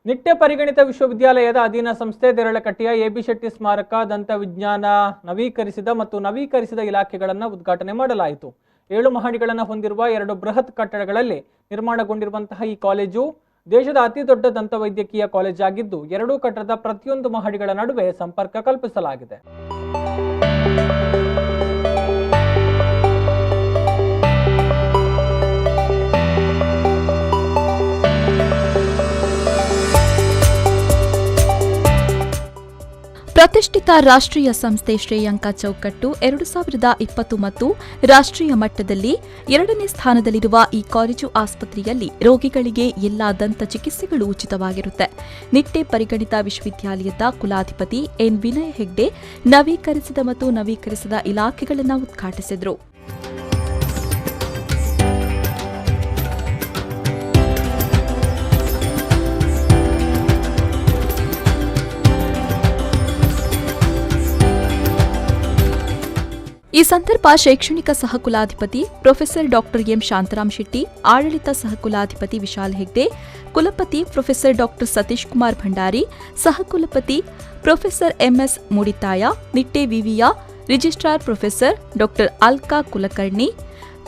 ನಿಟ್ಟೆ ಪರಿಗಣಿತ ವಿಶ್ವವಿದ್ಯಾಲಯದ ಅಧೀನ ಸಂಸ್ಥೆ ದೇರಳಕಟ್ಟೆಯ ಎಬಿ ಶೆಟ್ಟಿ ಸ್ಮಾರಕ ದಂತ ವಿಜ್ಞಾನ ನವೀಕರಿಸಿದ ಮತ್ತು ನವೀಕರಿಸಿದ ಇಲಾಖೆಗಳನ್ನು ಉದ್ಘಾಟನೆ ಮಾಡಲಾಯಿತು. 7 ಮಹಡಿಗಳನ್ನು ಹೊಂದಿರುವ 2 ಬೃಹತ್ ಕಟ್ಟಡಗಳಲ್ಲಿ ನಿರ್ಮಾಣಗೊಂಡಿರುವಂತಹ ಈ ಕಾಲೇಜು ದೇಶದ ಅತಿದೊಡ್ಡ ದಂತವೈದ್ಯಕೀಯ ಕಾಲೇಜ್ ಆಗಿದ್ದು 2 ಕಟ್ಟಡದ ಪ್ರತಿಯೊಂದು ಮಹಡಿಗಳ ನಡುವೆ ಸಂಪರ್ಕ ಕಲ್ಪಿಸಲಾಗಿದೆ. ಪ್ರತಿಷ್ಠಿತ ರಾಷ್ಟ್ರೀಯ ಸಂಸ್ಥೆ ಶ್ರೇಯಾಂಕ ಚೌಕಟ್ಟು 2020 ಮತ್ತು ರಾಷ್ಟ್ರೀಯ ಮಟ್ಟದಲ್ಲಿ 2ನೇ ಸ್ಥಾನದಲ್ಲಿರುವ ಈ ಕಾಲೇಜು ಆಸ್ಪತ್ರೆಯಲ್ಲಿ ರೋಗಿಗಳಿಗೆ ಎಲ್ಲಾ ದಂತ ಚಿಕಿತ್ಸೆಗಳು ಉಚಿತವಾಗಿರುತ್ತೆ. ನಿಟ್ಟೆ ಪರಿಗಣಿತ ವಿಶ್ವವಿದ್ಯಾಲಯದ ಕುಲಾಧಿಪತಿ ಎನ್ ವಿನಯ್ ಹೆಗ್ಡೆ ನವೀಕರಿಸಿದ ಮತ್ತು ನವೀಕರಿಸಿದ ಇಲಾಖೆಗಳನ್ನು ಉದ್ಘಾಟಿಸಿದರು. ಈ ಸಂದರ್ಭ ಶೈಕ್ಷಣಿಕ ಸಹಕುಲಾಧಿಪತಿ professor doctor M Shantaram Shetty, ಆಡಳಿತ ಸಹಕುಲಾಧಿಪತಿ ವಿಶಾಲ್ ಹೆಗ್ಡೆ, ಕುಲಪತಿ ಪ್ರೊಫೆಸರ್ ಡಾಕ್ಟರ್ ಸತೀಶ್ ಕುಮಾರ್ ಭಂಡಾರಿ, ಸಹಕುಲಪತಿ ಪ್ರೊಫೆಸರ್ ಎಂಎಸ್ ಮುಡಿತಾಯ, ನಿಟ್ಟೆ ವಿವಿಯ registrar professor doctor Alka Kulkarni,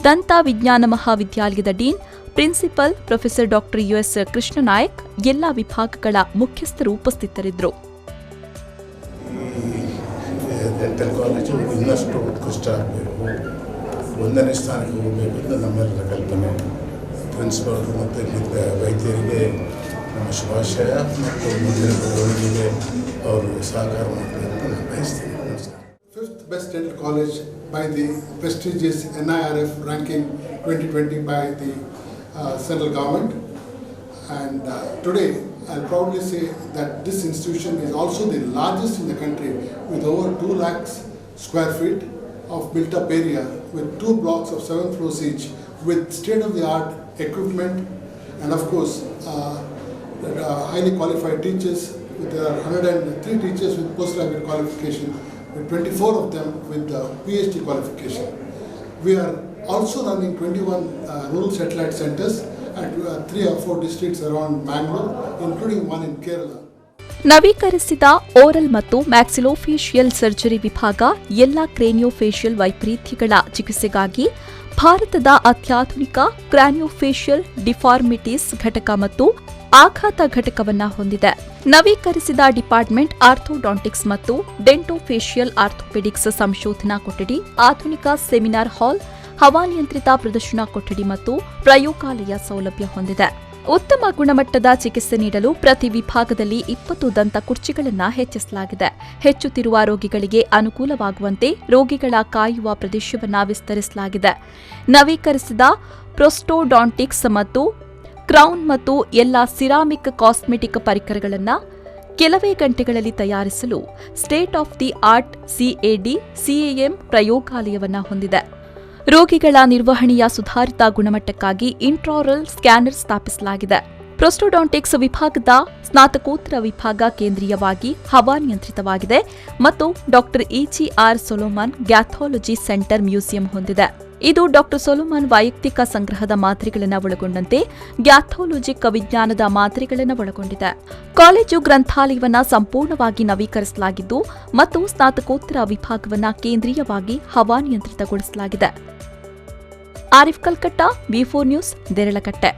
ದಂತ ವಿಜ್ಞಾನ ಮಹಾವಿದ್ಯಾಲಯದ dean principal professor doctor US Krishnanayak ಎಲ್ಲ ವಿಭಾಗಗಳ ಮುಖ್ಯಸ್ಥರು ಉಪಸ್ಥಿತರಿದ್ದರು. ಡೆಂಟಲ್ ಕಾಲೇಜು ಇನ್ನಷ್ಟು ಉತ್ಕೃಷ್ಟ ಆಗಬೇಕು, 1ನೇ ಸ್ಥಾನಕ್ಕೆ ಹೋಗಬೇಕು ಅಂತ ನಮ್ಮೆಲ್ಲರ ಕಲ್ಪನೆ. ಪ್ರಿನ್ಸಿಪಾಲ್ರು ಮತ್ತು ವೈದ್ಯರಿಗೆ ನಮ್ಮ ಶುಭಾಶಯ ಮತ್ತು ಮುಂದಿನ ಬೆಳವಣಿಗೆಗೆ ಅವರು ಸಹಕಾರ ಮಾಡಬೇಕು ಅಂತ ನಾನು ಬಯಸ್ತೀನಿ. ನಮಸ್ಕಾರ. 5th best dental college by the prestigious NIRF ranking 2020 by the central government, and today I'll proudly say that this institution is also the largest in the country with over 2 lakhs square feet of built up area with 2 blocks of 7 floors each with state of the art equipment and of course highly qualified teachers. There are 103 teachers with postgraduate qualification, with 24 of them with PhD qualification. We are also running 21 rural satellite centers at 3 or 4 districts around Bangalore, including one in Kerala. ನವೀಕರಿಸಿದ oral ಮತ್ತು maxillofacial surgery ವಿಭಾಗ ಎಲ್ಲ ಕ್ರೇನಿಯೋಫೇಶಿಯಲ್ ವೈಪರೀತ್ಯಗಳ ಚಿಕಿತ್ಸೆಗಾಗಿ ಭಾರತದ ಅತ್ಯಾಧುನಿಕ ಕ್ರಾನಿಯೋಫೇಶಿಯಲ್ deformities ಘಟಕ ಮತ್ತು ಆಘಾತ ಘಟಕವನ್ನು ಹೊಂದಿದೆ. ನವೀಕರಿಸಿದ ಡಿಪಾರ್ಟ್ಮೆಂಟ್ ಆರ್ಥೋಡಾಂಟಿಕ್ಸ್ ಮತ್ತು ಡೆಂಟೋಫೇಶಿಯಲ್ ಆರ್ಥೋಪೆಡಿಕ್ಸ್ ಸಂಶೋಧನಾ ಕೊಠಡಿ, ಆಧುನಿಕ ಸೆಮಿನಾರ್ ಹಾಲ್, ಹವಾನಿಯಂತ್ರಿತ ಪ್ರದರ್ಶನ ಕೊಠಡಿ ಮತ್ತು ಪ್ರಯೋಗಾಲಯ ಸೌಲಭ್ಯ ಹೊಂದಿದೆ. ಉತ್ತಮ ಗುಣಮಟ್ಟದ ಚಿಕಿತ್ಸೆ ನೀಡಲು ಪ್ರತಿ ವಿಭಾಗದಲ್ಲಿ 20 ದಂತ ಕುರ್ಚಿಗಳನ್ನು ಹೆಚ್ಚಿಸಲಾಗಿದೆ. ಹೆಚ್ಚುತ್ತಿರುವ ರೋಗಿಗಳಿಗೆ ಅನುಕೂಲವಾಗುವಂತೆ ರೋಗಿಗಳ ಕಾಯುವ ಪ್ರದೇಶವನ್ನು ವಿಸ್ತರಿಸಲಾಗಿದೆ. ನವೀಕರಿಸಿದ ಪ್ರೋಸ್ಟೋಡಾಂಟಿಕ್ಸ್ ಮತ್ತು ಕ್ರೌನ್ ಮತ್ತು ಎಲ್ಲ ಸಿರಾಮಿಕ್ ಕಾಸ್ಮೆಟಿಕ್ ಪರಿಕರಗಳನ್ನು ಕೆಲವೇ ಗಂಟೆಗಳಲ್ಲಿ ತಯಾರಿಸಲು state of the art CAD CAM ಪ್ರಯೋಗಾಲಯವನ್ನು ಹೊಂದಿದೆ. ರೋಗಿಗಳ ನಿರ್ವಹಣೆಯ ಸುಧಾರಿತ ಗುಣಮಟ್ಟಕ್ಕಾಗಿ ಇಂಟ್ರಾರಲ್ ಸ್ಕ್ಯಾನರ್ ಸ್ಥಾಪಿಸಲಾಗಿದೆ. ಪ್ರೋಸ್ಟೋಡಾಂಟಿಕ್ಸ್ ವಿಭಾಗದ ಸ್ನಾತಕೋತ್ತರ ವಿಭಾಗ ಕೇಂದ್ರೀಯವಾಗಿ ಹವಾನಿಯಂತ್ರಿತವಾಗಿದೆ ಮತ್ತು doctor EGR Solomon pathology centre museum ಹೊಂದಿದೆ. ಇದು ಡಾಕ್ಟರ್ ಸೊಲೊಮನ್ ವೈಯಕ್ತಿಕ ಸಂಗ್ರಹದ ಮಾದರಿಗಳನ್ನು ಒಳಗೊಂಡಂತೆ ಗ್ಯಾಥಾಲಜಿಕ್ ವಿಜ್ಞಾನದ ಮಾದರಿಗಳನ್ನು ಒಳಗೊಂಡಿದೆ. ಕಾಲೇಜು ಗ್ರಂಥಾಲಯವನ್ನು ಸಂಪೂರ್ಣವಾಗಿ ನವೀಕರಿಸಲಾಗಿದ್ದು ಮತ್ತು ಸ್ನಾತಕೋತ್ತರ ವಿಭಾಗವನ್ನು ಕೇಂದ್ರೀಯವಾಗಿ ಹವಾನಿಯಂತ್ರಿತಗೊಳಿಸಲಾಗಿದೆ. Arif Kalkatta, V4 news, Deralakatte.